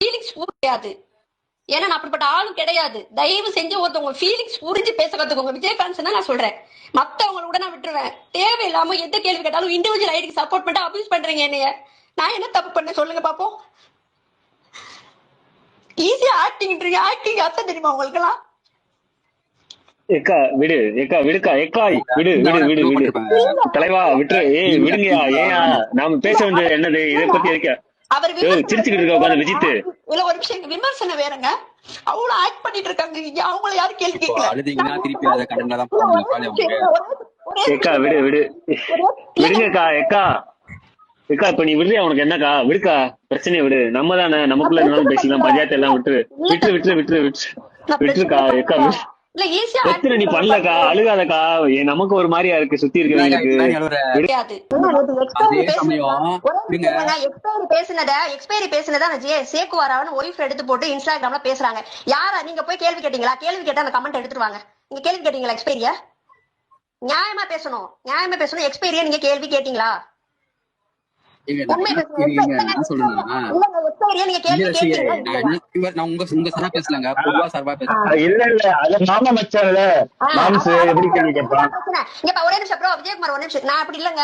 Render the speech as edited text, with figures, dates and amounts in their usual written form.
Feelings கிடையாது. ஏன்னா நான் அப்படிப்பட்ட ஆளும் கிடையாது. தயவு செஞ்சு ஒருத்தவங்க ஃபீலிங்ஸ் புரிஞ்சு பேச கத்துக்கோங்க. விஜயகாந்த் தான் நான் சொல்றேன். மத்தவங்கள கூட நான் விட்டுருவேன். தேவையில்லாம எந்த கேள்வி கேட்டாலும் இண்டிவிஜுவல் ஐடிக்கு சப்போர்ட் பண்ணிட்டு அபியூஸ் பண்றீங்க என்னைய. நான் என்ன தப்பு பண்ண சொல்லுங்க பாப்போம். ஈஸியா ஆக்டிங் அர்த்தம் தெரியுமா உங்களுக்கு எல்லாம்? ஏக்கா விடு, ஏக்கா விடுக்கா, ஏக்கா விடு விடு விடு விடு தலைவா விட்டுரு. விடுங்கயா. ஏயா நாம பேச வேண்டியது என்னது? இதை பத்தி இருக்க அவர் சிரிச்சுக்கிட்டு இருக்க உட்காந்து விஜித். இல்ல ஒரு விஷயம், விமர்சனம் வேறங்க. அவ்வளவு ஆக்ட் பண்ணிட்டு இருக்காங்க. அவங்கள யாரும் கேள்வி கேட்கல. ஏக்கா விடு விடு விடுங்கக்கா. ஏக்கா ஏக்கா இப்ப நீ விடுறியா? உனக்கு என்னக்கா? விடுக்கா, பிரச்சனையை விடு. நம்ம தானே, நமக்குள்ள இருந்தாலும் பேசிக்கலாம். பஞ்சாயத்து எல்லாம் விட்டுரு விட்டுரு விட்டுரு விட்டுரு விட்டுரு விட்டுருக்கா. ஏக்கா பிரச்சனை நீ பண்ணலக்கா, அழுகாதக்கா. நமக்கு ஒரு மாதிரியா இருக்கு சுத்தி இருக்கிறவங்களுக்கு. எக்ஸ்பைரி பேசினதா சேக்குவாரான்னு ஒய்ஃப் எடுத்து போட்டு இன்ஸ்டாகிராம்ல பேசுறாங்க. யாரா நீங்க போய் கேள்வி கேட்டீங்களா? கேள்வி கேட்டா அந்த கமெண்ட் எடுத்துருவாங்க. நீங்க கேள்வி கேட்டீங்களா? எக்ஸ்பைரியா நியாயமா பேசணும். எக்ஸ்பைரியா நீங்க கேள்வி கேட்டீங்களா? விஜயகுமார் ஒரு நிமிஷம், நான் அப்படி இல்லங்க.